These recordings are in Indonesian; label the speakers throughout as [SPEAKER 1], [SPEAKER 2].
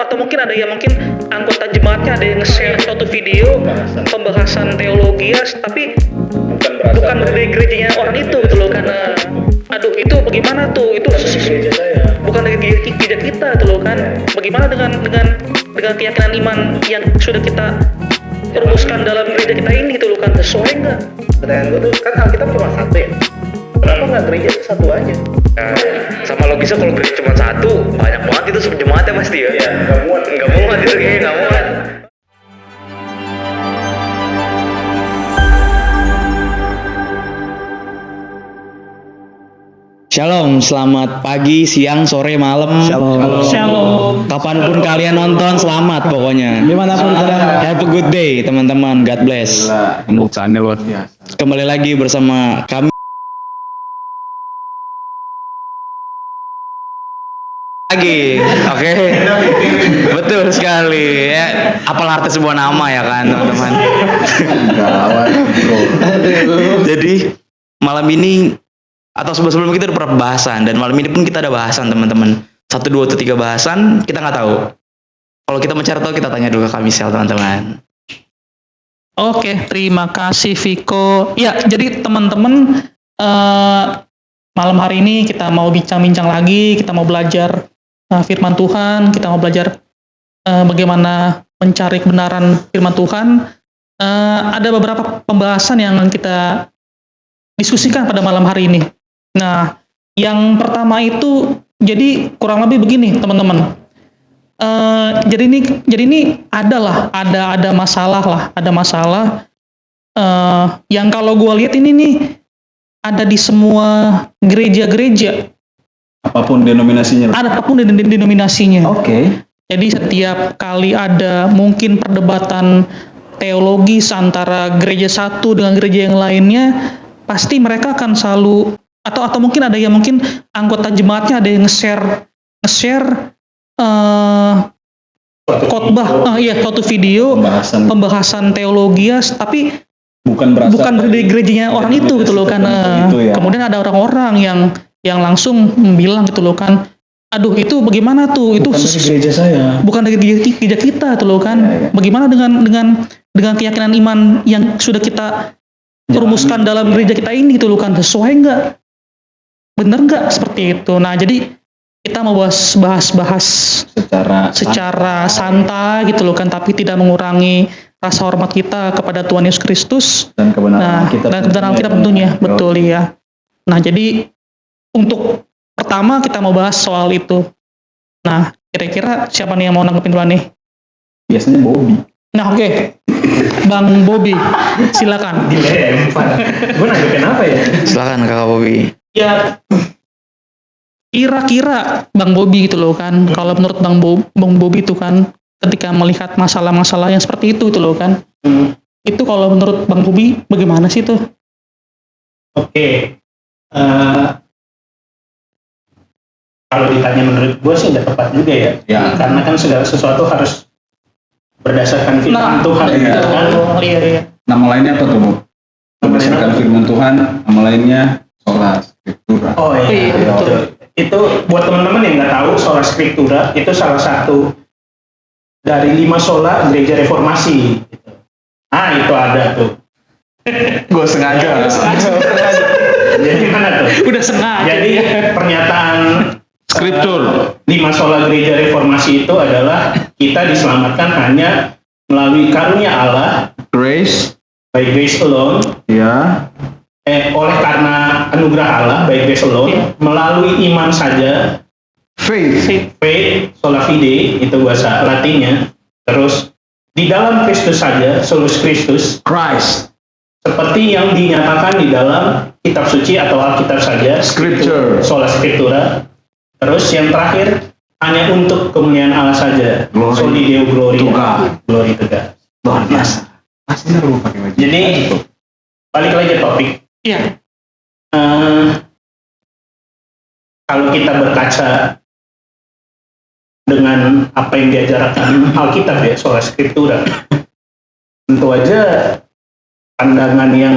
[SPEAKER 1] atau mungkin ada yang mungkin anggota jemaatnya ada yang nge-share suatu video pembahasan teologi ya, tapi bukan dari gerejanya orang itu gitu loh, karena aduh itu bagaimana tuh, itu bukan dari gereja kita gitu loh kan. Bagaimana dengan keyakinan iman yang sudah kita rumuskan dalam gereja kita ini gitu loh kan, sesuai nggak?
[SPEAKER 2] Pertanyaan gue tuh kan Alkitab cuma satu ya, kenapa nggak gereja itu satu aja?
[SPEAKER 3] Nah, sama logisnya kalau gereja cuma satu, banyak banget itu jemaatnya pasti ya.
[SPEAKER 2] Iya, nggak muat
[SPEAKER 3] itu kayaknya nggak muat.
[SPEAKER 4] Shalom, selamat pagi, siang, sore, malam.
[SPEAKER 1] Shalom.
[SPEAKER 4] Kapanpun kalian nonton, selamat pokoknya.
[SPEAKER 5] Dimanapun kalian.
[SPEAKER 4] Have a good day, teman-teman. God bless.
[SPEAKER 5] Pembukaannya luar biasa.
[SPEAKER 4] Kembali lagi bersama kami. Lagi, oke. Betul sekali. Ya, apalah arti sebuah nama ya kan, teman-teman. Jadi malam ini atau sebelum kita udah pernah bahasan, dan malam ini pun kita ada bahasan, teman-teman. 1, 2, atau 3 bahasan, kita nggak tahu. Kalau kita mencari tahu, kita tanya dulu ke kami, teman-teman.
[SPEAKER 1] Oke, terima kasih Viko. Ya, jadi teman-teman, malam hari ini kita mau bincang-bincang lagi, kita mau belajar firman Tuhan, kita mau belajar bagaimana mencari kebenaran firman Tuhan. Ada beberapa pembahasan yang kita diskusikan pada malam hari ini. Nah, yang pertama itu, jadi kurang lebih begini, teman-teman. Jadi ini ada masalah yang kalau gue lihat ini nih ada di semua gereja-gereja.
[SPEAKER 5] Apapun denominasinya.
[SPEAKER 1] Ada apapun denominasinya.
[SPEAKER 5] Oke.
[SPEAKER 1] Jadi setiap kali ada mungkin perdebatan teologis antara gereja satu dengan gereja yang lainnya, pasti mereka akan selalu atau mungkin ada yang mungkin anggota jemaatnya ada yang nge-share khotbah, suatu video pembahasan teologi ya, tapi bukan dari gerejanya orang itu gitu loh kan.
[SPEAKER 5] Ya.
[SPEAKER 1] Kemudian ada orang-orang yang langsung bilang gitu loh kan, aduh itu bagaimana tuh, itu
[SPEAKER 5] bukan dari gereja saya,
[SPEAKER 1] bukan dari gereja kita gitu loh kan. Bagaimana dengan keyakinan iman yang sudah kita rumuskan dalam gereja kita ini gitu loh kan, sesuai nggak, bener nggak seperti itu. Nah, jadi kita mau bahas secara santai gitu loh kan, tapi tidak mengurangi rasa hormat kita kepada Tuhan Yesus Kristus
[SPEAKER 5] dan kebenaran
[SPEAKER 1] kita tentunya, betul ya. Nah, jadi untuk pertama kita mau bahas soal itu. Nah, kira-kira siapa nih yang mau nanggepin duluan nih?
[SPEAKER 5] Biasanya Bobby.
[SPEAKER 1] Nah, oke. Bang Bobby, silakan.
[SPEAKER 2] Gue nanggepin apa ya?
[SPEAKER 4] Silakan Kakak Bobby.
[SPEAKER 1] Ya, kira-kira Bang Bobby gitu loh kan, kalau menurut Bang Bobby itu kan, ketika melihat masalah-masalah yang seperti itu loh kan, itu kalau menurut Bang Bobby bagaimana sih itu?
[SPEAKER 2] Oke. Kalau ditanya menurut gue sih udah tepat juga ya. Karena kan segala sesuatu harus berdasarkan firman Tuhan gitu kan.
[SPEAKER 1] Iya.
[SPEAKER 5] Nama lainnya apa tuh, Bu? Berdasarkan firman Tuhan, nama lainnya sola scriptura.
[SPEAKER 2] Oh iya, betul. Itu buat teman-teman yang nggak tahu, sola scriptura itu salah satu dari 5 sola gereja reformasi. Gitu. Ah, itu ada tuh.
[SPEAKER 5] Gue sengaja.
[SPEAKER 2] Jadi mana tuh?
[SPEAKER 1] Udah sengaja.
[SPEAKER 2] Jadi pernyataan
[SPEAKER 5] Scriptur.
[SPEAKER 2] 5 sola gereja reformasi itu adalah kita diselamatkan hanya melalui karunia Allah,
[SPEAKER 5] Grace.
[SPEAKER 2] by grace alone,
[SPEAKER 5] Ya.
[SPEAKER 2] oleh karena anugerah Allah, by grace alone, melalui iman saja,
[SPEAKER 5] Faith.
[SPEAKER 2] faith, sola fide, itu bahasa Latinnya. Terus di dalam Kristus saja, solus Christus,
[SPEAKER 5] Christ.
[SPEAKER 2] seperti yang dinyatakan di dalam kitab suci atau Alkitab saja,
[SPEAKER 5] Scripture.
[SPEAKER 2] sola scriptura. Terus yang terakhir hanya untuk kemuliaan Allah saja,
[SPEAKER 5] Glory
[SPEAKER 2] soli deo gloria,
[SPEAKER 5] to God.
[SPEAKER 2] glory to God.
[SPEAKER 5] Luar biasa. Mas bener lu pakai baju.
[SPEAKER 2] Jadi balik lagi ke topik.
[SPEAKER 1] Iya.
[SPEAKER 2] Kalau kita berkaca dengan apa yang diajarkan Alkitab ya, sola scriptura, tentu aja pandangan yang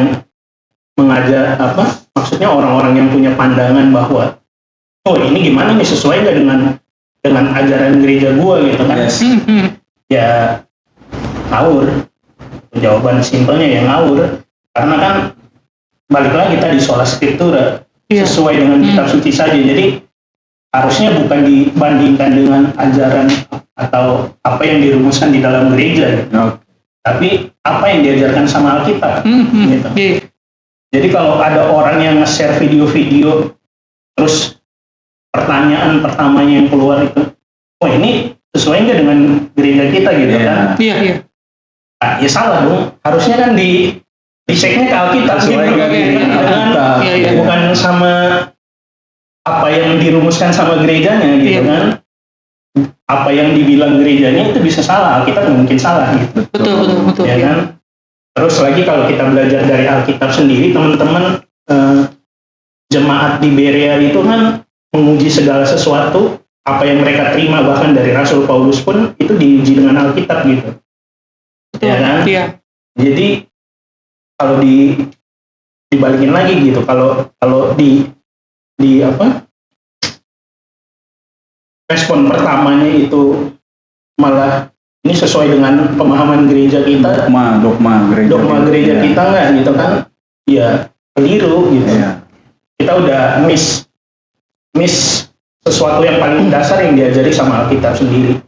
[SPEAKER 2] mengajak maksudnya orang-orang yang punya pandangan bahwa oh ini gimana nih, sesuai nggak dengan dengan ajaran gereja gua gitu kan.
[SPEAKER 5] Yes.
[SPEAKER 2] Ya ngawur. Jawaban simpelnya ya ngawur. Karena kan balik lagi tadi sola scriptura,
[SPEAKER 1] Iya.
[SPEAKER 2] sesuai dengan kitab suci saja. Jadi harusnya bukan dibandingkan dengan ajaran atau apa yang dirumuskan di dalam gereja, gitu.
[SPEAKER 5] Oke.
[SPEAKER 2] Tapi apa yang diajarkan sama Alkitab. Gitu.
[SPEAKER 1] Iya.
[SPEAKER 2] Jadi kalau ada orang yang nge-share video-video, terus pertanyaan pertamanya yang keluar itu, oh ini sesuai nggak dengan gereja kita gitu
[SPEAKER 5] Iya.
[SPEAKER 2] kan?
[SPEAKER 1] Iya, iya.
[SPEAKER 2] Nah, ya salah dong. Harusnya kan diceknya ke Alkitab gitu.
[SPEAKER 5] Sesuai nggak dengan Alkitab.
[SPEAKER 1] Iya, iya.
[SPEAKER 2] Bukan sama apa yang dirumuskan sama gerejanya gitu
[SPEAKER 1] Iya.
[SPEAKER 2] kan? Apa yang dibilang gerejanya itu bisa salah, Alkitab nggak mungkin salah gitu.
[SPEAKER 1] Betul.
[SPEAKER 2] Ya kan? Terus lagi kalau kita belajar dari Alkitab sendiri, teman-teman, jemaat di Berea itu kan menguji segala sesuatu, apa yang mereka terima bahkan dari Rasul Paulus pun itu diuji dengan Alkitab gitu.
[SPEAKER 1] Betul.
[SPEAKER 2] Ya kan?
[SPEAKER 1] Iya.
[SPEAKER 2] Jadi kalau dibalikin lagi gitu, kalau di apa? Respon pertamanya itu malah ini sesuai dengan pemahaman gereja kita,
[SPEAKER 5] Dogma gereja.
[SPEAKER 2] kita nggak gitu kan? Ya keliru gitu.
[SPEAKER 5] Iya.
[SPEAKER 2] Kita udah miss sesuatu yang paling dasar yang diajari sama Alkitab sendiri.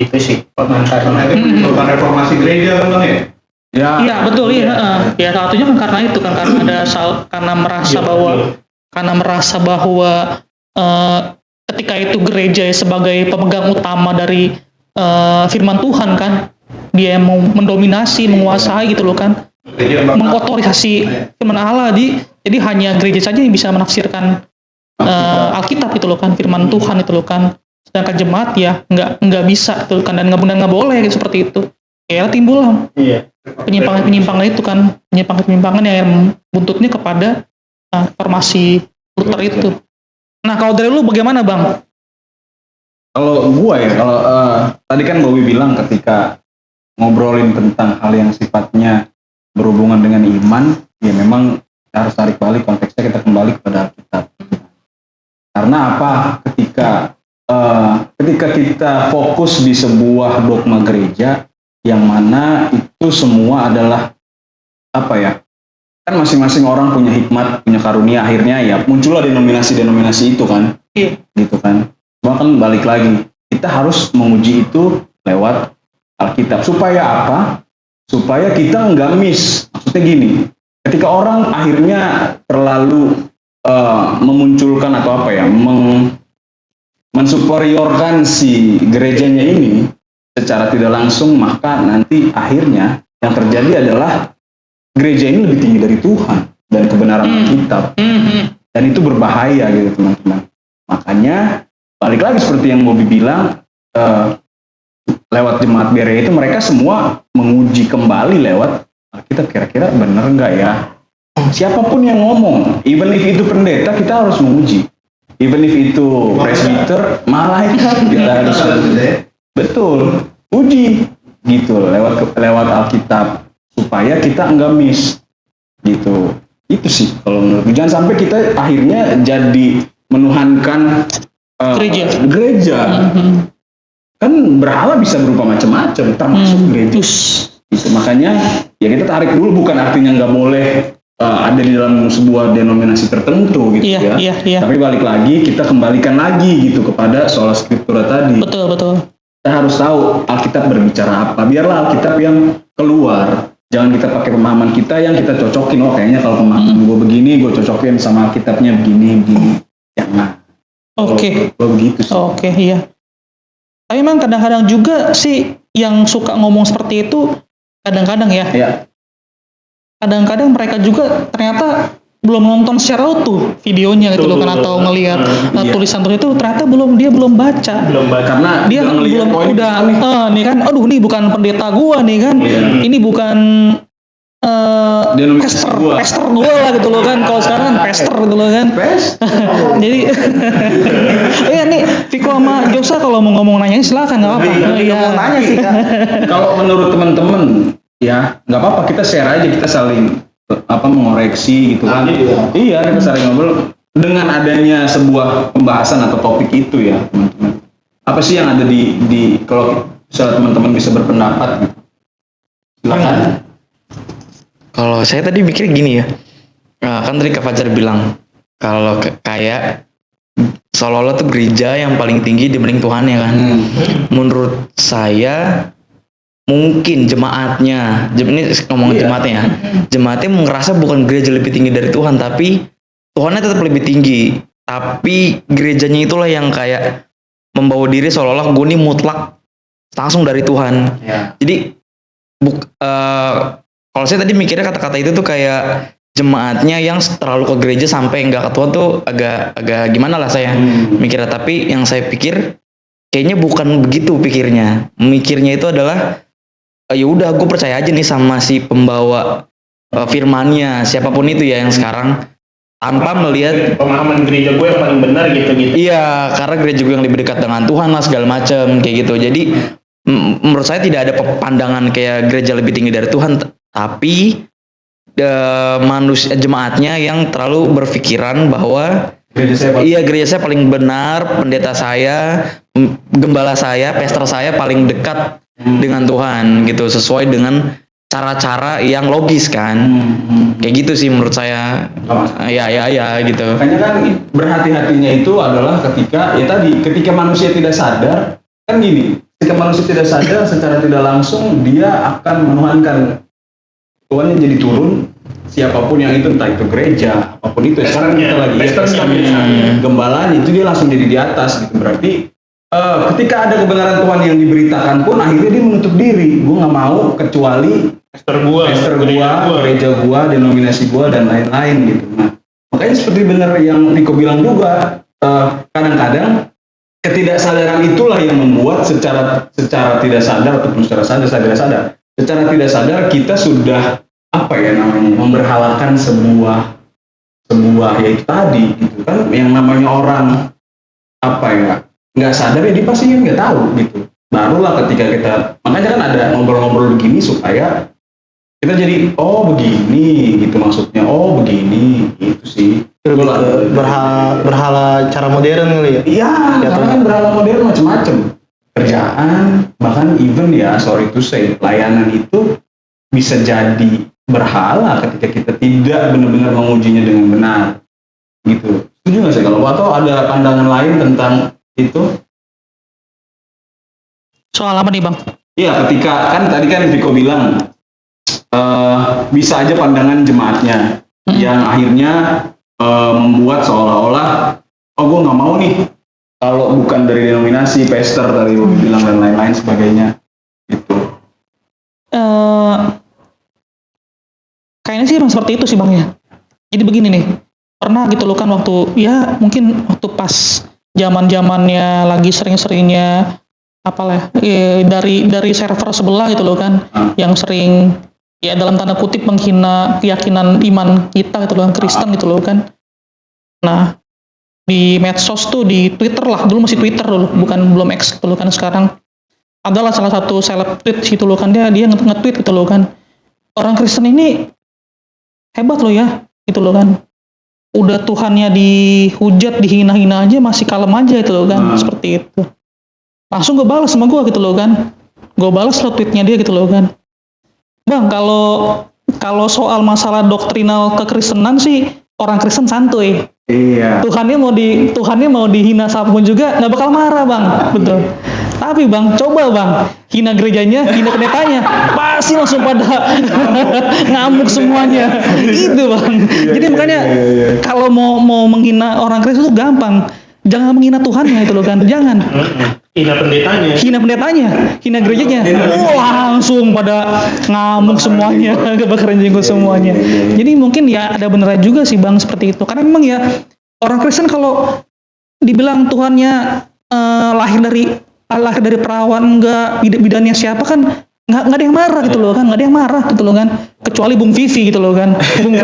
[SPEAKER 2] Itu sih pengantarnya.
[SPEAKER 5] Bukan reformasi gereja kan ya? Ya.
[SPEAKER 1] Iya, betul. Iya. Ya salah satunya kan karena itu kan karena ada karena merasa bahwa ketika itu gereja sebagai pemegang utama dari firman Tuhan kan, dia yang mau mendominasi, menguasai gitu loh kan, mengotorisasi firman Allah. Jadi hanya gereja saja yang bisa menafsirkan Alkitab itu loh kan, firman Tuhan itu loh kan. Sedangkan jemaat ya nggak bisa itu kan, dan nggak boleh gitu, seperti itu. Ya timbul
[SPEAKER 2] Iya.
[SPEAKER 1] penyimpangan itu kan, penyimpangan yang buntutnya kepada reformasi Luther itu. Nah kalau dari lu bagaimana Bang?
[SPEAKER 5] Kalau gua ya, kalau tadi kan Bowie bilang ketika ngobrolin tentang hal yang sifatnya berhubungan dengan iman, ya memang harus tarik balik konteksnya, kita kembali kepada Alkitab. Karena apa? Ketika kita fokus di sebuah dogma gereja yang mana itu semua adalah apa ya? Kan masing-masing orang punya hikmat, punya karunia, akhirnya ya muncullah denominasi-denominasi itu kan.
[SPEAKER 1] Iya.
[SPEAKER 5] Gitu kan. Cuma kan balik lagi, kita harus menguji itu lewat Alkitab. Supaya apa? Supaya kita nggak miss. Maksudnya gini, ketika orang akhirnya terlalu memunculkan atau apa ya, mensuperiorkan si gerejanya ini secara tidak langsung, maka nanti akhirnya yang terjadi adalah gereja ini lebih tinggi dari Tuhan dan kebenaran Alkitab. Dan itu berbahaya gitu teman-teman. Makanya balik lagi seperti yang Bobby bilang, lewat jemaat Berea itu mereka semua menguji kembali lewat Alkitab, kira-kira benar nggak ya? Siapapun yang ngomong, even if itu pendeta, kita harus menguji. Even if itu presbiter, malaikat, kita harus betul uji gitu lewat Alkitab supaya kita nggak miss gitu. Itu sih kalau menurut. Jangan sampai kita akhirnya jadi menuhankan gereja. Kan berhala bisa berupa macam-macam, termasuk gereja. Gitu. Makanya ya kita tarik dulu, bukan artinya nggak boleh ada di dalam sebuah denominasi tertentu gitu ya. Tapi balik lagi, kita kembalikan lagi gitu kepada sola scriptura tadi.
[SPEAKER 1] Betul.
[SPEAKER 5] Kita harus tahu Alkitab berbicara apa. Biarlah Alkitab yang keluar. Jangan kita pakai pemahaman kita yang kita cocokin. Oh kayaknya kalau pemahaman gue begini, gue cocokin sama Alkitabnya begini. Jangan.
[SPEAKER 1] Oke.
[SPEAKER 5] Kalau begitu sih.
[SPEAKER 1] Oke, iya. Tapi memang kadang-kadang juga sih yang suka ngomong seperti itu, kadang-kadang ya.
[SPEAKER 5] Iya.
[SPEAKER 1] Kadang-kadang mereka juga ternyata belum nonton secara utuh videonya gitu loh kan, atau ngelihat tulisan itu ternyata dia belum baca.
[SPEAKER 5] Karena
[SPEAKER 1] Dia kan belum nih kan, aduh nih bukan pendeta gua nih kan. Ini bukan pester gua lah gitu loh kan. Kalau sekarang kan pester gitu loh kan. Jadi iya nih Viko sama Josa kalau mau ngomong nanya silakan, nggak apa-apa.
[SPEAKER 5] Mau nanya sih Kak. Kalau menurut teman-teman ya nggak apa-apa, kita share aja, kita saling mengoreksi gitu kan. Iya, kita saling ngobrol. dengan adanya sebuah pembahasan atau topik itu ya teman-teman, apa sih yang ada di kalau misalnya teman-teman bisa berpendapat gitu. Silakan.
[SPEAKER 4] Kalau saya tadi mikir gini ya, kan tadi Kak Fajar bilang kalau kayak seolah-olah tuh gereja yang paling tinggi dibanding Tuhan ya kan. Menurut saya mungkin jemaatnya, ini ngomongin jemaatnya ya, jemaatnya ngerasa bukan gereja lebih tinggi dari Tuhan, tapi Tuhannya tetap lebih tinggi, tapi gerejanya itulah yang kayak membawa diri seolah-olah gue ini mutlak langsung dari Tuhan.
[SPEAKER 5] Ya.
[SPEAKER 4] Jadi kalau saya tadi mikirnya kata-kata itu tuh kayak jemaatnya yang terlalu ke gereja sampai nggak ke Tuhan tuh agak gimana lah saya mikirnya. Tapi yang saya pikir kayaknya bukan begitu pikirnya. Mikirnya itu adalah ya udah gue percaya aja nih sama si pembawa firmannya siapapun itu ya yang sekarang, tanpa melihat
[SPEAKER 2] pemahaman gereja gue yang paling benar gitu.
[SPEAKER 4] iya, karena gereja gue yang lebih dekat dengan Tuhan lah segala macam kayak gitu. Jadi menurut saya tidak ada pandangan kayak gereja lebih tinggi dari Tuhan, tapi manusia jemaatnya yang terlalu berpikiran bahwa gereja saya paling benar, pendeta saya, gembala saya, pastor saya paling dekat dengan Tuhan gitu, sesuai dengan cara-cara yang logis kan. Kayak gitu sih menurut saya. Ya gitu.
[SPEAKER 5] Makanya kan berhati-hatinya itu adalah ketika manusia tidak sadar, kan gini, ketika manusia tidak sadar secara tidak langsung dia akan menuhankan Tuhan yang jadi turun, siapapun yang itu, entah itu gereja, apapun itu. Sekarang kita lagi gembalanya itu dia langsung jadi di atas gitu. Berarti ketika ada kebenaran Tuhan yang diberitakan pun akhirnya dia menutup diri. Gue nggak mau kecuali pastor gua, gereja gua, denominasi gua dan lain-lain gitu. Nah, makanya seperti benar yang Riko bilang juga, kadang-kadang ketidaksadaran itulah yang membuat secara tidak sadar ataupun secara sadar kita sudah memberhalakan sebuah yaitu tadi gitu kan, yang namanya orang nggak sadar ya dia pasti nggak tahu gitu. Barulah ketika kita, makanya kan ada ngobrol-ngobrol begini supaya kita jadi begini gitu maksudnya, begini gitu sih.
[SPEAKER 6] Berhala cara modern kali ya.
[SPEAKER 5] Iya, karena kan berhala modern macam-macam. Kerjaan, bahkan even ya sorry to say, layanan itu bisa jadi berhala ketika kita tidak benar-benar mengujinya dengan benar. Gitu. Setuju nggak sih kalau atau ada pandangan lain tentang itu?
[SPEAKER 1] Soal apa nih Bang?
[SPEAKER 5] Iya, ketika kan tadi kan Viko bilang bisa aja pandangan jemaatnya yang akhirnya membuat seolah-olah gue nggak mau nih kalau bukan dari denominasi, pastor tadi lo bilang dan lain-lain sebagainya gitu.
[SPEAKER 1] Kayaknya sih emang seperti itu sih Bang ya. Jadi begini nih, pernah gitu loh kan waktu pas zamannya lagi sering-seringnya dari server sebelah gitu loh kan, yang sering ya dalam tanda kutip menghina keyakinan iman kita gitu loh kan, Kristen gitu loh kan. Nah di medsos tuh, di Twitter lah, dulu masih Twitter dulu, belum X gitu loh kan. Sekarang adalah salah satu seleb tweet gitu loh kan, dia nge-tweet gitu loh kan, orang Kristen ini hebat loh ya gitu loh kan, udah Tuhannya dihujat, dihina-hina aja masih kalem aja gitu loh kan, seperti itu. Langsung gue balas sama gue gitu loh kan, gue balas lo tweetnya dia gitu loh kan. Bang, kalau soal masalah doktrinal kekristenan sih orang Kristen santuy.
[SPEAKER 5] Iya.
[SPEAKER 1] Tuhannya mau dihina siapapun juga nggak bakal marah Bang, betul. Tapi Bang, coba Bang, hina gerejanya, hina pendetanya, pasti langsung pada ngamuk semuanya. Gitu Bang. Jadi makanya kalau mau menghina orang Kristen itu gampang. Jangan menghina Tuhannya itu loh kan, jangan.
[SPEAKER 2] Hina pendetanya, hina gerejanya, langsung pada ngamuk semuanya, kebakaran jenggot semuanya. Jadi mungkin ya ada beneran juga sih Bang seperti itu. Karena memang ya orang Kristen kalau dibilang Tuhannya lahir dari perawan enggak, bidannya siapa kan nggak ada yang marah gitu loh kan, nggak ada yang marah gitu loh kan, kecuali Bung Vivi gitu loh kan, Bung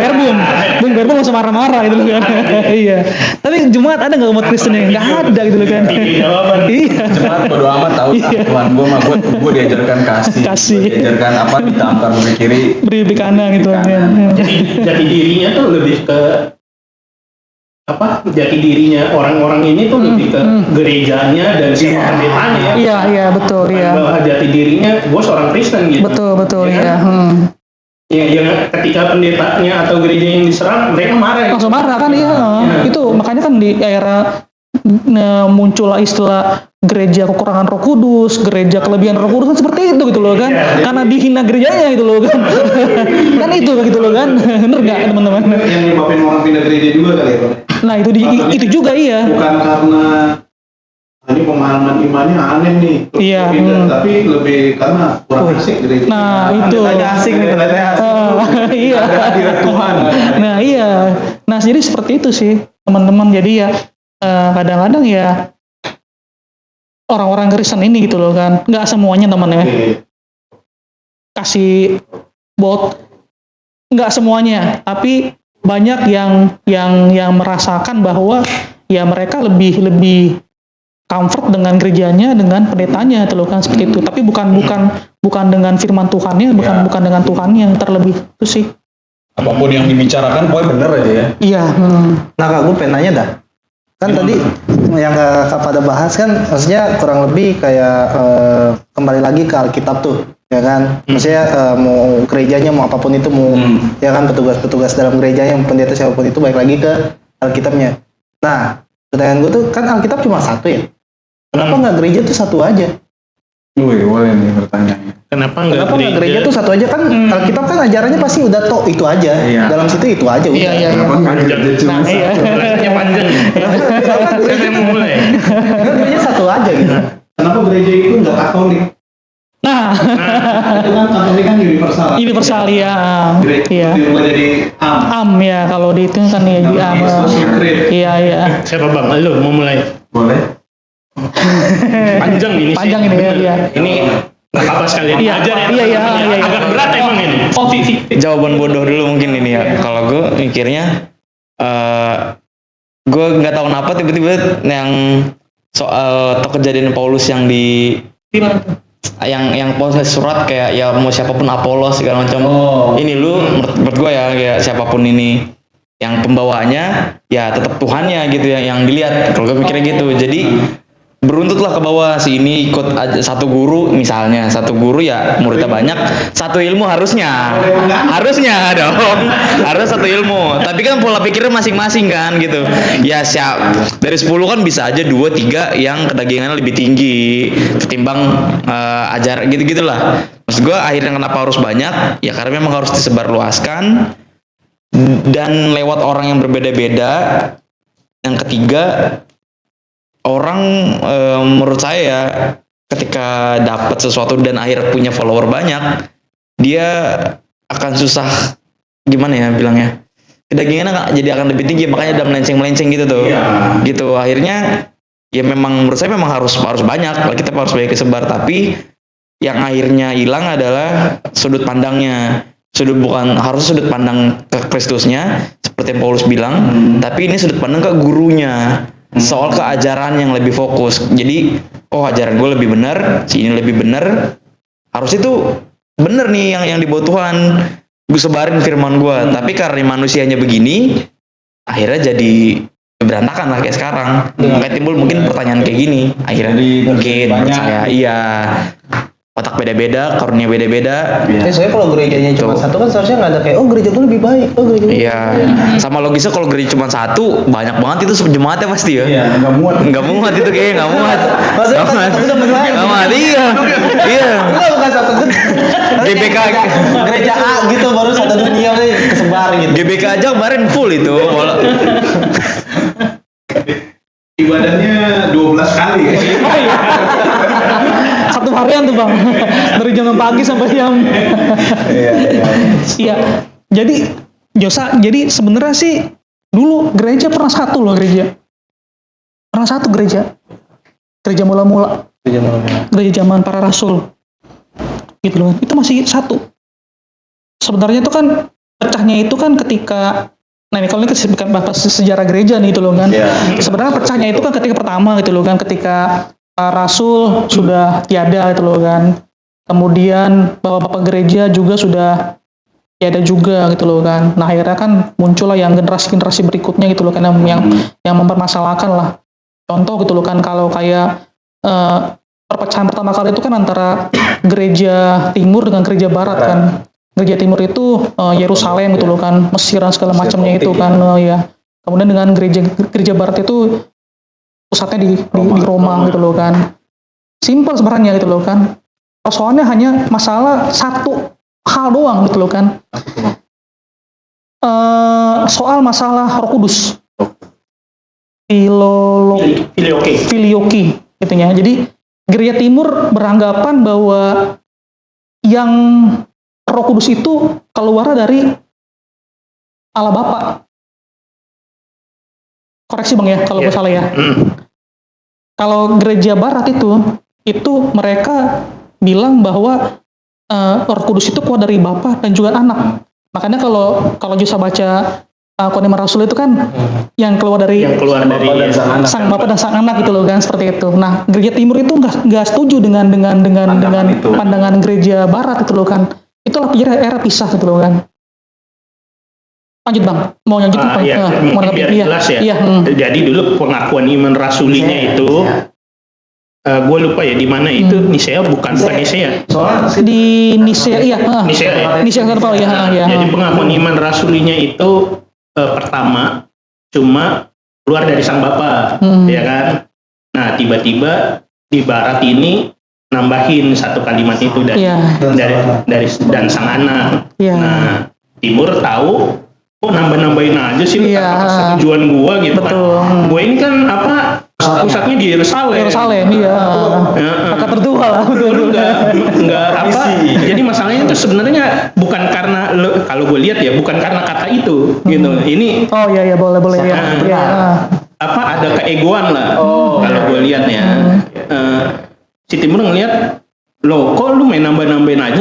[SPEAKER 2] Verbum langsung marah-marah gitu loh kan. Iya, tapi Jumat ada nggak umat Kristen yang nggak ada gitu loh kan. Iya,
[SPEAKER 5] Jumat bodo amat tahu Tuhan gue mah gue diajarkan kasih. Gue diajarkan ditampar beri kiri
[SPEAKER 1] beri kanan gitu kan.
[SPEAKER 2] Jadi dirinya tuh lebih ke jati dirinya orang-orang ini tuh lebih ke gerejanya dan siapa pendetanya ya.
[SPEAKER 1] Iya, betul,
[SPEAKER 2] Bukan
[SPEAKER 1] iya.
[SPEAKER 2] bahwa jati dirinya gue seorang Kristen gitu.
[SPEAKER 1] Betul,
[SPEAKER 2] Ya
[SPEAKER 1] iya.
[SPEAKER 2] kan? Ya, ketika pendetanya atau gereja yang diserang, mereka marah.
[SPEAKER 1] Langsung marah kan, iya. Itu makanya kan di era muncullah istilah gereja kekurangan Roh Kudus, gereja kelebihan Roh Kudus kan seperti itu gitu loh kan. Karena dihina gerejanya gitu loh kan. Kan itu gitu loh kan. Bener nggak teman-teman?
[SPEAKER 6] Yang nyebabin orang pindah gereja juga kali ya Pak?
[SPEAKER 1] Nah itu juga iya.
[SPEAKER 6] Bukan karena ini pemahaman imannya aneh nih, terus
[SPEAKER 1] Iya,
[SPEAKER 6] pindah, tapi lebih karena kurang asik gereja.
[SPEAKER 1] Nah itu.
[SPEAKER 5] asing nih, ternyata asing.
[SPEAKER 1] Iya.
[SPEAKER 5] Kehadiran Tuhan.
[SPEAKER 1] Nah iya. Nah jadi seperti itu sih teman-teman. Jadi ya kadang-kadang ya orang-orang Kristen ini gitu loh kan. Nggak semuanya teman ya. Kasih bot. Nggak semuanya. Tapi banyak yang merasakan bahwa ya mereka lebih comfort dengan gerejanya, dengan pendetanya gitu loh kan seperti itu. Tapi bukan dengan firman Tuhannya, bukan dengan Tuhannya yang terlebih itu sih.
[SPEAKER 5] Apapun yang dibicarakan pokoknya bener aja ya.
[SPEAKER 1] Iya.
[SPEAKER 7] Nah kak, gue pengen nanya dah. Kan tadi yang kak pada bahas kan, maksudnya kurang lebih kayak kembali lagi ke Alkitab tuh, ya kan? Maksudnya mau gerejanya mau apapun itu mau, ya kan petugas-petugas dalam gerejanya, pendeta siapapun itu balik lagi ke Alkitabnya. Nah, pertanyaan gue tuh kan Alkitab cuma satu ya. Kenapa nggak gereja tuh satu aja?
[SPEAKER 5] Wih, boleh nih pertanyaannya.
[SPEAKER 2] Kenapa
[SPEAKER 7] Kenapa nggak gereja tuh satu aja kan? Alkitab kan ajarannya pasti udah itu aja.
[SPEAKER 5] Iya.
[SPEAKER 7] Dalam situ itu aja udah.
[SPEAKER 1] Iya.
[SPEAKER 5] Kenapa nggak gereja cuma
[SPEAKER 1] Nah, iya.
[SPEAKER 5] satu?
[SPEAKER 2] Bahasanya panjang. Saya mau mulai.
[SPEAKER 7] Kan gereja satu aja gitu.
[SPEAKER 6] Kenapa gereja itu nggak Katolik?
[SPEAKER 1] Nah,
[SPEAKER 6] Itu kan Katolik kan universal.
[SPEAKER 1] universal ya.
[SPEAKER 6] Gereja
[SPEAKER 1] Iya.
[SPEAKER 6] berubah jadi AM.
[SPEAKER 1] Ya kalau di itu kan ya di am. Iya.
[SPEAKER 2] Siapa bang? Lo mau mulai?
[SPEAKER 6] Boleh.
[SPEAKER 2] Panjang ini sih.
[SPEAKER 1] Panjang ini ya. Iya.
[SPEAKER 2] Ini nggak apa sekalian
[SPEAKER 1] Iya,
[SPEAKER 2] ajar ya.
[SPEAKER 1] iya.
[SPEAKER 2] Agak berat emang ini.
[SPEAKER 1] Oh, Vivi.
[SPEAKER 4] Jawaban bodoh dulu mungkin ini ya. Kalau gue mikirnya, gue nggak tahu kenapa tiba-tiba yang soal atau kejadian Paulus yang di
[SPEAKER 1] Gimana tuh?
[SPEAKER 4] yang Paulus ngasih surat kayak ya mau siapapun Apolos segala macam. Ini lu menurut gue ya kayak siapapun ini yang pembawanya ya tetap Tuhannya gitu yang dilihat. Kalau gue mikirnya gitu. Jadi beruntutlah ke bawah si ini ikut satu guru misalnya, satu guru ya muridnya banyak, satu ilmu harusnya dong, harus satu ilmu. Tapi kan pola pikirnya masing-masing kan gitu. Ya siap dari 10 kan bisa aja 2, 3 yang kedagingannya lebih tinggi ketimbang ajar gitu-gitulah. Maksud gue akhirnya kenapa harus banyak? Ya karena memang harus disebarluaskan dan lewat orang yang berbeda-beda. Yang ketiga, orang menurut saya ya ketika dapat sesuatu dan akhirnya punya follower banyak, dia akan susah gimana ya bilangnya, kedagingannya jadi akan lebih tinggi, makanya udah melenceng gitu tuh. Gitu akhirnya ya memang menurut saya memang harus banyak, kita harus banyak kesebar, tapi yang akhirnya hilang adalah sudut pandangnya. Harus sudut pandang ke Kristusnya seperti yang Paulus bilang, tapi ini sudut pandang ke gurunya. Soal keajaran yang lebih fokus. Jadi, ajaran gue lebih benar, si ini lebih benar. Harus itu benar nih yang dibawa Tuhan. Gue sebarin firman gue. Tapi karena manusianya begini, akhirnya jadi berantakan lah kayak sekarang. Makanya timbul mungkin pertanyaan kayak gini. Akhirnya mungkin menurut saya iya. Otak beda-beda, karunia beda-beda.
[SPEAKER 7] Ya soalnya kalau gerejanya cuma satu kan seharusnya nggak ada kayak gereja gue lebih baik, gereja gue.
[SPEAKER 4] Iya. Sama logisnya kalau gereja cuma satu, banyak banget itu jemaatnya pasti ya.
[SPEAKER 5] Iya, nggak muat
[SPEAKER 4] Itu kayaknya nggak muat.
[SPEAKER 7] Maksudnya kan satu sama lain.
[SPEAKER 4] Nggak muat, iya.
[SPEAKER 7] Enggak, bukan satu
[SPEAKER 4] GBK.
[SPEAKER 7] gereja A gitu baru satu dunia nih kesebar gitu.
[SPEAKER 4] GBK aja kemarin full itu.
[SPEAKER 6] Ibadahnya 12 kali ya.
[SPEAKER 1] Satu harian tuh bang, dari jam 6 pagi sampai jam. Iya. Jadi sebenarnya sih dulu gereja pernah satu loh gereja. Gereja mula-mula. Gereja zaman para rasul. Gitu loh. Itu masih satu. Sebenarnya itu kan pecahnya itu kan ketika ini kalau ini bukan bahas sejarah gereja nih itu loh kan. Sebenarnya pecahnya itu kan ketika pertama gitu loh kan, ketika rasul sudah tiada gitu loh kan. Kemudian bapak-bapak gereja juga sudah ya ada juga gitu loh kan. Nah akhirnya kan muncullah yang generasi berikutnya gitu loh kan yang mempermasalahkan lah. Contoh gitu loh kan kalau kayak perpecahan pertama kali itu kan antara gereja timur dengan gereja barat kan. Gereja timur itu Yerusalem gitu loh kan, Mesir dan segala macamnya itu kan ya. Kemudian dengan gereja barat itu pusatnya di Roma gitu loh kan. Simpel sebenarnya gitu loh kan. Persoalannya hanya masalah satu hal doang gitu loh kan. Soal masalah Roh Kudus. Filioki gitu ya. Jadi gereja timur beranggapan bahwa yang Roh Kudus itu keluar dari Allah Bapa. Koreksi Bang ya kalau gue salah ya. Kalau gereja barat itu mereka bilang bahwa Roh Kudus itu keluar dari Bapa dan juga Anak. Makanya kalau Jusa baca Keluaran Rasul itu kan yang keluar dari sang Bapa dan sang Anak gitu loh kan, seperti itu. Nah, gereja timur itu nggak setuju dengan pandangan gereja barat itu loh kan. Itulah era pisah gitu loh kan. Lanjut Bang, mau lanjut apa?
[SPEAKER 2] Jelas ya. Jadi dulu pengakuan iman rasulinya itu gue lupa ya di mana itu Nisea bukan Nisea.
[SPEAKER 1] Di Nisea Nisea Karpal ya.
[SPEAKER 2] Jadi pengakuan iman rasulinya itu pertama cuma keluar dari sang Bapa, ya kan. Nah tiba-tiba di barat ini nambahin satu kalimat itu dari dan sang Anak. Nah timur tahu nambah-nambahin aja sih tujuan gua gitu kan. Gua ini kan pusatnya di Yerusalem.
[SPEAKER 1] Kakak tertua lah.
[SPEAKER 2] Enggak jadi masalahnya itu sebenarnya bukan karena kalau gue lihat ya bukan karena kata itu gitu. Ini
[SPEAKER 1] boleh ya.
[SPEAKER 2] Ada keegoan lah kalau gue lihat ya. Si Timur ngelihat loh kok lu main nambah-nambahin aja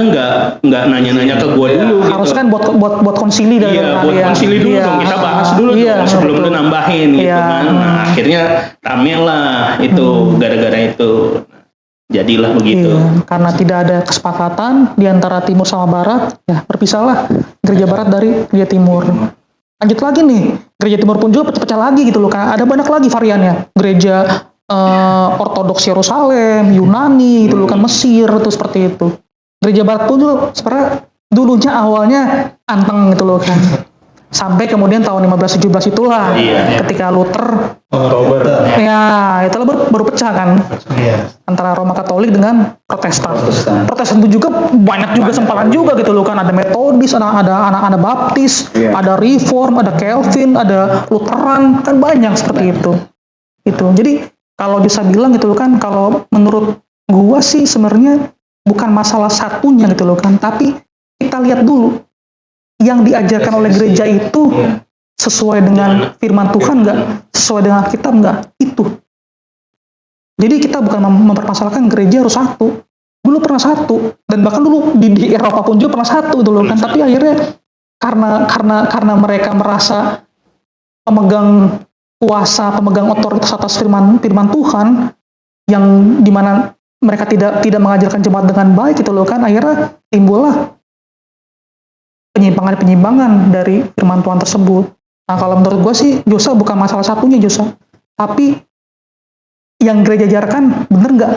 [SPEAKER 2] nggak nanya-nanya ke gue dulu
[SPEAKER 1] harus
[SPEAKER 2] gitu.
[SPEAKER 1] Kan buat konsili dulu
[SPEAKER 2] konsili dulu dong, kita bahas dulu dong sebelum lu nambahin gitu kan. Nah, akhirnya rame lah itu gara-gara itu jadilah begitu.
[SPEAKER 1] Karena tidak ada kesepakatan di antara timur sama barat, ya berpisahlah gereja barat dari gereja timur. Lanjut lagi nih, gereja timur pun juga pecah-pecah lagi gitu loh kan. Ada banyak lagi variannya. Gereja Ortodoks Yerusalem, Yunani, itu kan Mesir, itu seperti itu. Gereja Barat pun juga sebenarnya dulunya awalnya anteng gitu loh kan. Sampai kemudian tahun 1517 itulah ketika Luther itulah baru pecah kan. Antara Roma Katolik dengan Protestan. Protestan itu juga banyak juga sempalan juga gitu loh kan. Ada Metodis, ada anak-anak Baptis, ada Reform, ada Calvin, ada Lutheran, kan banyak seperti itu. Jadi kalau bisa bilang gitu loh kan, kalau menurut gua sih sebenarnya bukan masalah satunya gitu loh kan, tapi kita lihat dulu yang diajarkan oleh gereja itu sesuai dengan firman Tuhan nggak, sesuai dengan kitab nggak, itu. Jadi kita bukan mempermasalahkan gereja harus satu, dulu pernah satu, dan bahkan dulu di Eropa pun juga pernah satu gitu loh kan, tapi akhirnya karena mereka merasa pemegang kuasa, pemegang otoritas atas firman Tuhan yang dimana mereka tidak mengajarkan jemaat dengan baik gitu loh kan, akhirnya timbullah penyimpangan dari firman Tuhan tersebut. Nah kalau menurut gue sih Josa bukan masalah satunya Josa, tapi yang gereja ajarkan bener nggak,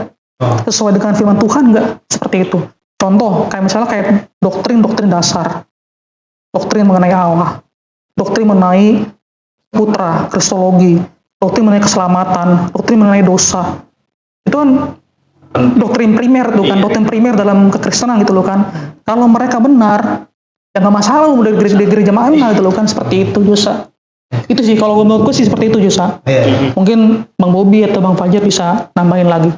[SPEAKER 1] sesuai dengan firman Tuhan nggak, seperti itu. Contoh kayak doktrin dasar, doktrin mengenai Allah, doktrin mengenai putra, kristologi, doktrin mengenai keselamatan, doktrin mengenai dosa. Itu kan doktrin primer tuh kan, doktrin primer dalam kekristenan gitu loh kan. Kalau mereka benar, ya nggak masalah udah gereja mana gitu loh kan, seperti itu Josa. Itu sih kalau menurutku sih seperti itu Josa. Mungkin Bang Bobi atau Bang Fajar bisa nambahin lagi.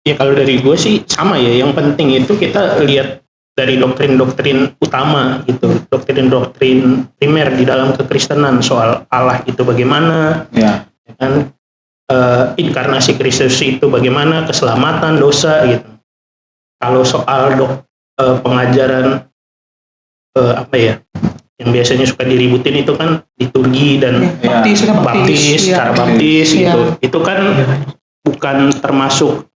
[SPEAKER 2] Ya kalau dari gue sih sama ya, yang penting itu kita lihat dari doktrin-doktrin utama gitu, doktrin-doktrin primer di dalam kekristenan soal Allah itu bagaimana, kan inkarnasi Kristus itu bagaimana, keselamatan, dosa gitu. Kalau soal pengajaran yang biasanya suka diributin itu kan liturgi dan cara baptis gitu, itu kan bukan termasuk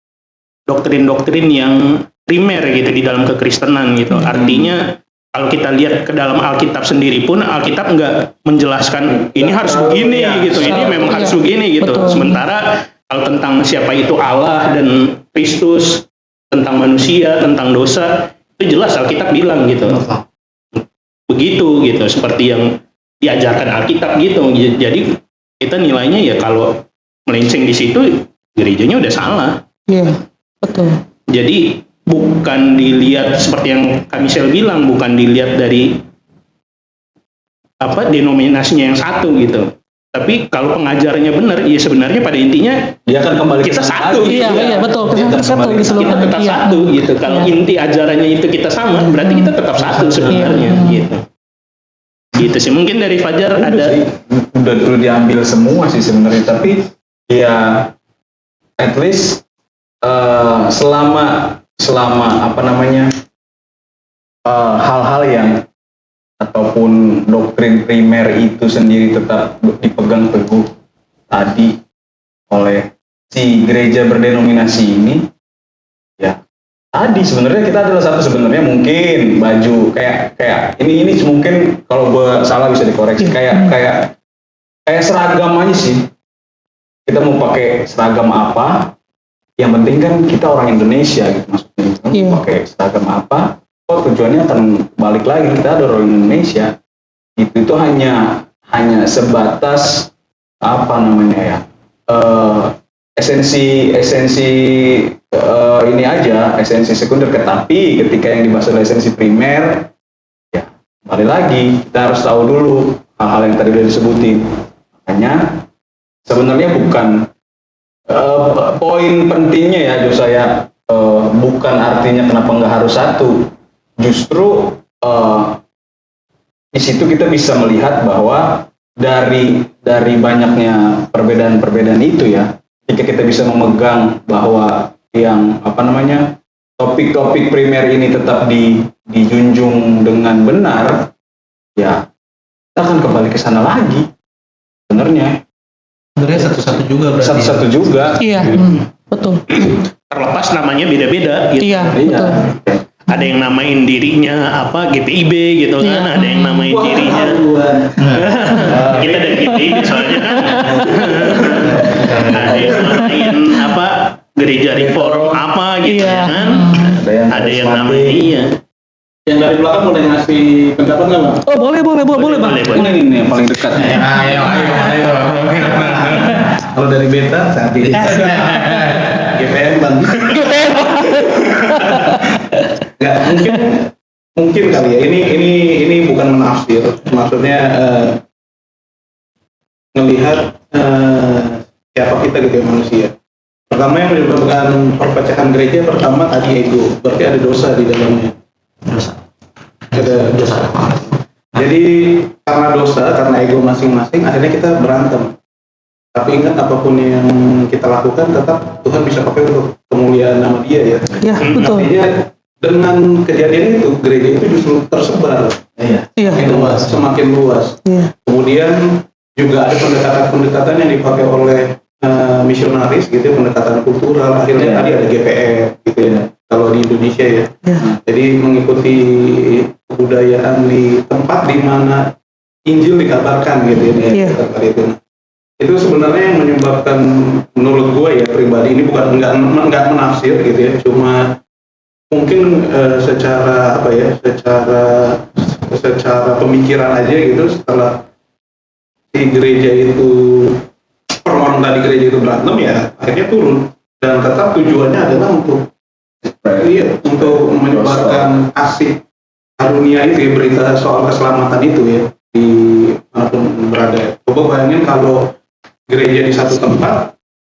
[SPEAKER 2] doktrin-doktrin yang primer gitu di dalam kekristenan gitu. Artinya kalau kita lihat ke dalam Alkitab sendiri pun Alkitab nggak menjelaskan ini harus begini gitu, ini memang harus begini gitu.
[SPEAKER 1] Betul.
[SPEAKER 2] Sementara kalau tentang siapa itu Allah dan Kristus, tentang manusia, tentang dosa, itu jelas Alkitab bilang gitu. Begitu gitu, seperti yang diajarkan Alkitab gitu. Jadi kita nilainya ya kalau melenceng di situ gerejanya udah salah.
[SPEAKER 1] Iya, betul.
[SPEAKER 2] Jadi bukan dilihat seperti yang Kak Michelle bilang, bukan dilihat dari denominasinya yang satu gitu. Tapi kalau pengajarannya benar, ya sebenarnya pada intinya
[SPEAKER 5] Dia akan kembali
[SPEAKER 2] kita
[SPEAKER 5] ke sana
[SPEAKER 2] satu.
[SPEAKER 5] lagi.
[SPEAKER 1] Iya, betul.
[SPEAKER 5] Dia
[SPEAKER 1] Kita
[SPEAKER 5] akan
[SPEAKER 1] satu
[SPEAKER 5] kembali
[SPEAKER 1] di
[SPEAKER 5] ke sana.
[SPEAKER 1] seluruh
[SPEAKER 2] Kita tetap
[SPEAKER 1] Iya.
[SPEAKER 2] satu gitu. Kalau
[SPEAKER 1] Iya.
[SPEAKER 2] inti ajarannya itu kita sama, berarti kita tetap satu sebenarnya
[SPEAKER 1] Iya.
[SPEAKER 2] gitu. Gitu sih. Mungkin dari Fajar
[SPEAKER 5] Udah
[SPEAKER 2] ada.
[SPEAKER 5] sih, udah diambil semua sih sebenarnya, tapi ya at least selama hal-hal yang ataupun doktrin primer itu sendiri tetap dipegang teguh tadi oleh si gereja berdenominasi ini, ya tadi sebenarnya kita adalah satu. Sebenarnya mungkin baju kayak ini mungkin kalau gue salah bisa dikoreksi, kayak seragam aja sih. Kita mau pakai seragam apa, yang penting kan kita orang Indonesia gitu, maksudnya
[SPEAKER 1] Iya.
[SPEAKER 5] pakai seragam apa, tujuannya akan balik lagi, kita ada orang Indonesia. Itu hanya sebatas esensi ini aja, esensi sekunder. Tapi ketika yang dibahas adalah esensi primer, ya balik lagi kita harus tahu dulu hal-hal yang tadi udah disebutin. Makanya sebenarnya bukan poin pentingnya ya Josaya, bukan artinya kenapa nggak harus satu. Justru di situ kita bisa melihat bahwa dari banyaknya perbedaan-perbedaan itu ya, ketika kita bisa memegang bahwa yang topik-topik primer ini tetap dijunjung dengan benar, ya kita akan kembali ke sana lagi. Sebenarnya
[SPEAKER 6] satu-satu juga berarti.
[SPEAKER 5] satu-satu juga.
[SPEAKER 1] Iya, betul.
[SPEAKER 2] Terlepas namanya beda-beda gitu.
[SPEAKER 1] Iya,
[SPEAKER 5] Iya.
[SPEAKER 1] betul.
[SPEAKER 2] Ada yang namain dirinya GPIB gitu kan,
[SPEAKER 1] Iya.
[SPEAKER 2] ada yang namain dirinya kita dari GPIB soalnya kan. Ada yang namain gereja reform gitu
[SPEAKER 1] Iya.
[SPEAKER 2] ya kan.
[SPEAKER 5] Ada
[SPEAKER 2] Ada yang
[SPEAKER 5] karismatik.
[SPEAKER 2] namain iya.
[SPEAKER 6] Yang dari belakang boleh ngasih pendapat nggak bang?
[SPEAKER 1] Oh, boleh, Bang.
[SPEAKER 5] Ini yang paling dekat.
[SPEAKER 6] Ayo. Kalau dari beta tadi. GPM bang. Nggak, mungkin kali ya. Ini bukan menafsir. Maksudnya melihat siapa kita gitu ya, manusia. Pertama yang menyebabkan perpecahan gereja pertama tadi ego. Berarti ada dosa di dalamnya. Ada dosa. Jadi karena dosa, karena ego masing-masing, akhirnya kita berantem. Tapi ingat, apapun yang kita lakukan tetap Tuhan bisa pakai untuk kemuliaan nama Dia ya.
[SPEAKER 1] Iya, betul.
[SPEAKER 6] Artinya dengan kejadian itu gereja itu justru tersebar,
[SPEAKER 1] Iya.
[SPEAKER 6] semakin luas.
[SPEAKER 1] Iya.
[SPEAKER 6] Kemudian juga ada pendekatan-pendekatan yang dipakai oleh misionaris gitu, pendekatan kultural. Akhirnya tadi ada GPR gitu ya. Kalau di Indonesia ya.
[SPEAKER 1] Iya.
[SPEAKER 6] Jadi mengikuti kebudayaan di tempat di mana Injil dikabarkan gitu ya.
[SPEAKER 1] Iya.
[SPEAKER 6] Tempat itu. Itu sebenarnya yang menyebabkan, menurut gue ya pribadi, ini bukan enggak menafsir gitu ya, cuma mungkin secara pemikiran aja gitu, setelah si gereja itu orang tadi gereja itu berantem ya akhirnya turun, dan tetap tujuannya adalah untuk menyebarkan kasih karunia itu ya, berita soal keselamatan itu ya di manapun berada. Coba bayangin kalau gereja di satu tempat,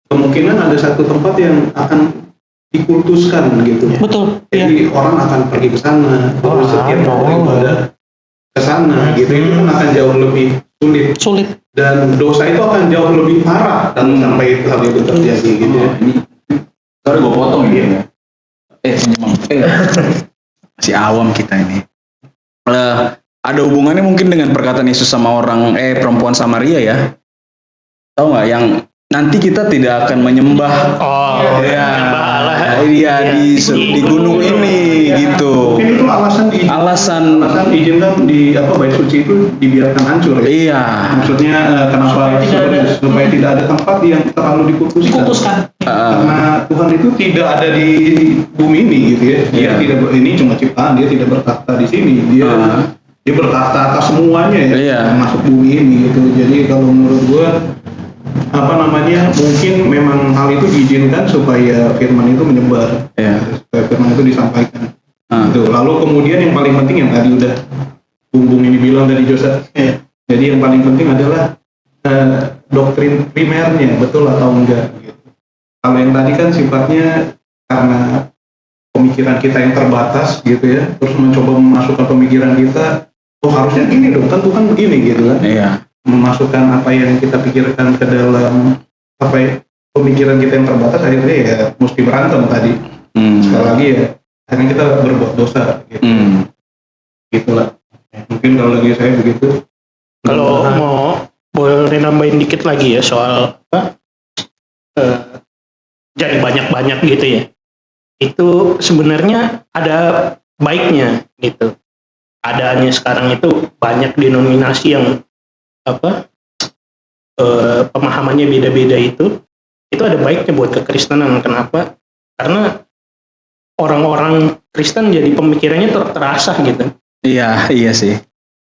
[SPEAKER 6] kemungkinan ada satu tempat yang akan dikultuskan gitu.
[SPEAKER 1] Betul. Iya.
[SPEAKER 6] Jadi orang akan pergi ke sana, terus setiap mau ibadah ke sana gitu. Itu kan akan jauh lebih
[SPEAKER 1] Sulit.
[SPEAKER 6] dan dosa itu akan jauh lebih parah dan sampai hal itu terjadi gitu ya.
[SPEAKER 5] Ini sorry gue potong ini. Si awam kita ini. Ada hubungannya mungkin dengan perkataan Yesus sama perempuan Samaria ya. Tahu nggak yang nanti kita tidak akan menyembah
[SPEAKER 2] ya,
[SPEAKER 5] di gunung ini gitu.
[SPEAKER 6] Mungkin itu alasan izinkan di bait suci itu dibiarkan hancur ya.
[SPEAKER 5] Iya.
[SPEAKER 6] Maksudnya kenapa supaya tidak ada tempat yang terlalu dikhususkan. Karena Tuhan itu tidak ada di bumi ini gitu ya. Dia tidak ini cuma ciptaan, dia tidak bertakhta di sini. Dia bertakhta atas semuanya ya, masuk bumi ini gitu. Jadi kalau menurut gua mungkin memang hal itu diizinkan supaya firman itu menyebar, supaya firman itu disampaikan. Gitu. Lalu kemudian yang paling penting yang tadi udah Bung ini bilang dari Josa, jadi yang paling penting adalah doktrin primernya betul atau enggak. Gitu. Kalau yang tadi kan sifatnya karena pemikiran kita yang terbatas gitu ya, terus mencoba memasukkan pemikiran kita, harusnya gini dong, kan Tuhan begini gitu kan. Memasukkan apa yang kita pikirkan ke dalam pemikiran kita yang terbatas, akhirnya ya mesti berantem tadi. Sekali lagi ya, akhirnya kita berbuat dosa gitu. Gitulah. Mungkin kalau lagi saya begitu.
[SPEAKER 2] Kalau mau boleh nambahin dikit lagi ya soal jadi banyak-banyak gitu ya. Itu sebenarnya ada baiknya gitu. Adanya sekarang itu banyak denominasi yang pemahamannya beda-beda itu ada baiknya buat kekristenan. Kenapa? Karena orang-orang Kristen jadi pemikirannya terasah gitu.
[SPEAKER 5] Iya sih.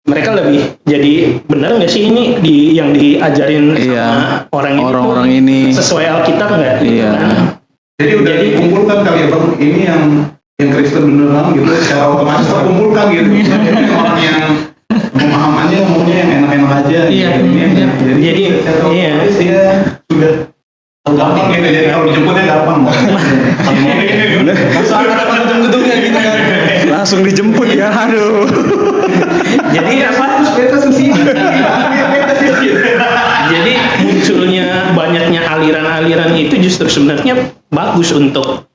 [SPEAKER 2] Mereka lebih jadi benar nggak sih ini yang diajarin sama orang ini sesuai Alkitab nggak?
[SPEAKER 5] Iya.
[SPEAKER 6] Jadi udah dikumpulkan kali ya Bang, ini yang Kristen beneran gitu secara otomatis terkumpulkan gitu. Jadi orang yang pemahamannya maunya yang enak-enak aja gitu. Jadi dia sudah gampang gitu, jadi kalau dijemputnya gampang. Gedungnya gitu kan.
[SPEAKER 5] Langsung dijemput ya, aduh.
[SPEAKER 2] Jadi jadi munculnya banyaknya aliran-aliran itu justru sebenarnya bagus untuk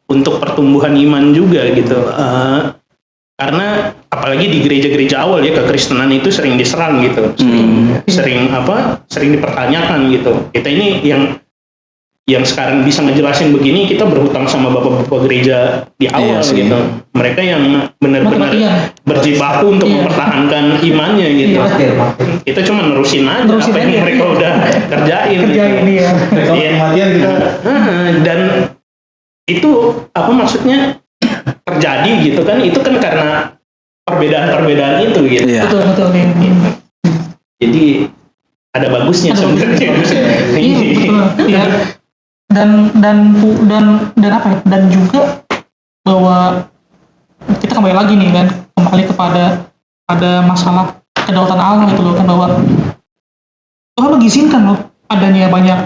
[SPEAKER 2] pertumbuhan iman juga gitu. Karena apalagi di gereja-gereja awal ya, kekristenan itu sering diserang gitu, sering dipertanyakan gitu. Kita ini yang sekarang bisa ngejelasin begini, kita berhutang sama bapak-bapak gereja di awal gitu. Mereka yang benar-benar berjibaku untuk mempertahankan imannya gitu. Kita cuma nerusin aja apa yang mereka udah kerjain gitu.
[SPEAKER 6] Kematian kita.
[SPEAKER 2] Dan itu maksudnya terjadi gitu kan, itu kan karena perbedaan-perbedaan itu gitu.
[SPEAKER 1] Betul.
[SPEAKER 2] Jadi ada bagusnya sebenarnya.
[SPEAKER 1] Iya. Dan juga bahwa kita kembali lagi nih kan, kembali kepada masalah kedaulatan Allah gitu loh kan, bahwa Tuhan mengizinkan loh adanya banyak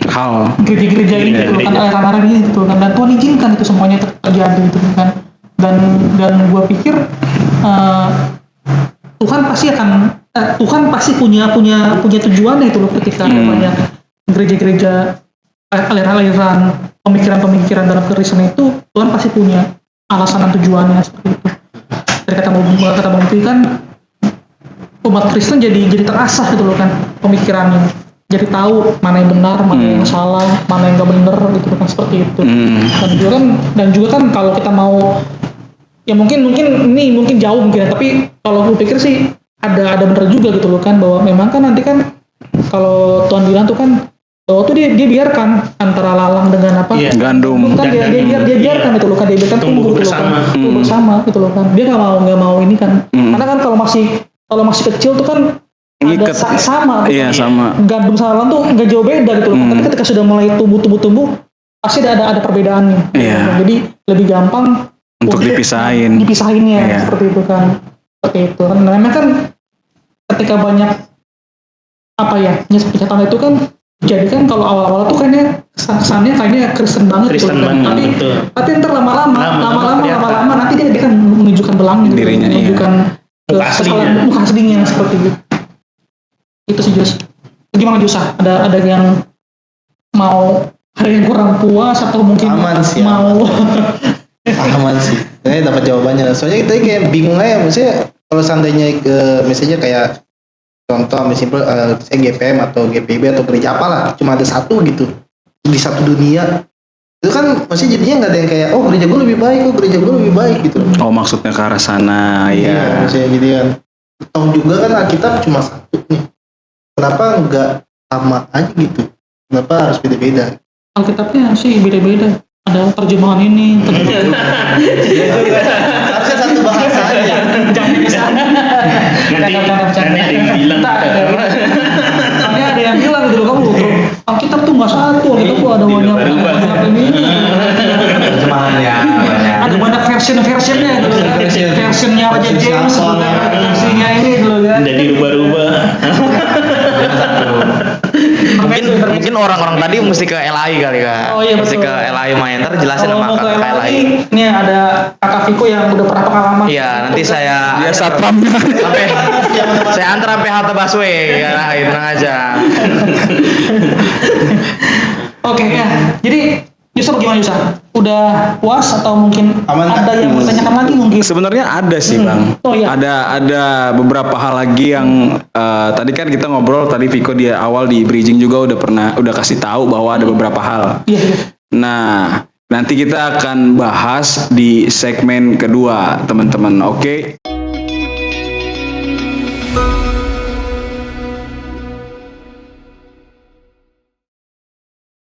[SPEAKER 5] hal
[SPEAKER 1] gereja-gereja ini gitu kan, aliran-aliran ini gitu kan, dan Tuhan izinkan itu semuanya terjadi gitu kan. Dan gue pikir Tuhan pasti punya tujuannya itu loh, ketika ada banyak gereja-gereja, aliran-aliran pemikiran dalam kekristenan itu, Tuhan pasti punya alasan dan tujuannya seperti itu. Dari kata Bang kan umat Kristen jadi terasah gitu loh kan pemikirannya, jadi tahu mana yang benar, mana yang salah, mana yang nggak benar gitu kan, seperti itu. Dan juga kan kalau kita mau ya mungkin jauh mungkin, tapi kalau gue pikir sih ada benar juga gitu loh kan, bahwa memang kan nanti kan kalau Tuhan bilang tuh kan bahwa tuh dia biarkan antara lalang dengan
[SPEAKER 5] gandum
[SPEAKER 1] kan, dia biarkan gitu loh kan, dia biarkan tumbuh bersama gitu loh kan. Dia nggak mau ini kan, karena kan kalau masih kecil tuh kan ada sama gitu.
[SPEAKER 5] Sama
[SPEAKER 1] Gandum sama lalang tuh nggak jauh beda gitu loh kan. Tapi ketika sudah mulai tumbuh pasti ada perbedaannya. Jadi lebih gampang untuk dipisahinnya seperti itu kan. Seperti itu kan. Namanya kan ketika banyak penyekatan itu kan, jadi kan kalau awal-awal tuh kesannya kayaknya Kristen banget gitu kan. Tapi ntar lama-lama nanti dia kan menunjukkan belangnya,
[SPEAKER 5] dirinya,
[SPEAKER 1] menunjukkan muka aslinya seperti itu. Itu sih Jos. Gimana Jos? Ada yang kurang puas atau mungkin
[SPEAKER 7] aman sih. Kayaknya dapat jawabannya. Soalnya kita kayak bingung aja, maksudnya kalau seandainya misalnya kayak contoh ambil simpel saya GPM atau GPB atau gereja apalah, cuma ada satu gitu di satu dunia, itu kan masih jadinya nggak ada yang kayak oh gereja gue lebih baik, oh gereja gue lebih baik gitu.
[SPEAKER 5] Oh maksudnya ke arah sana ya.
[SPEAKER 7] Maksudnya gitu kan. Tahu juga kan Alkitab cuma satu nih, kenapa nggak sama aja gitu, kenapa harus beda-beda?
[SPEAKER 1] Alkitabnya sih beda-beda. Ada terjemahan ini, terjemahan
[SPEAKER 7] Harusnya satu bahasa aja.
[SPEAKER 1] jangan di sana.
[SPEAKER 2] Nanti ada yang bilang
[SPEAKER 1] Soalnya ada yang bilang gitu kamu Alkitab tuh nggak satu, Alkitab tuh ada banyak ini.
[SPEAKER 8] Terjemahannya banyak.
[SPEAKER 1] Ada banyak versionnya gitu kan. Versionnya Raja James, versinya ini gitu kan.
[SPEAKER 2] jadi rubah-rubah.
[SPEAKER 4] Mungkin orang-orang tadi mesti ke LI kali Kak.
[SPEAKER 1] Oh iya,
[SPEAKER 4] Mesti
[SPEAKER 1] betul.
[SPEAKER 4] ke LI main, ntar jelasin
[SPEAKER 1] Kalau
[SPEAKER 4] sama
[SPEAKER 1] mau ke
[SPEAKER 4] kakak LI.
[SPEAKER 1] LI, ini ada kakak Viko yang udah pernah pengalaman.
[SPEAKER 4] Iya, nanti saya
[SPEAKER 5] Dia satpam.
[SPEAKER 4] sampai saya antar sampai halte busway karena itu tenang aja.
[SPEAKER 1] Oke ya, jadi Yusuf gimana Yusuf? Udah puas atau mungkin
[SPEAKER 6] Aman,
[SPEAKER 1] ada
[SPEAKER 6] Kak?
[SPEAKER 1] yang bertanyakan lagi mungkin?
[SPEAKER 5] Sebenarnya ada sih bang.
[SPEAKER 1] Oh, iya.
[SPEAKER 5] Ada beberapa hal lagi yang tadi kan kita ngobrol tadi Viko di awal di bridging juga udah kasih tahu bahwa ada beberapa hal.
[SPEAKER 1] Iya, iya.
[SPEAKER 5] Nah nanti kita akan bahas di segmen kedua teman-teman. Oke.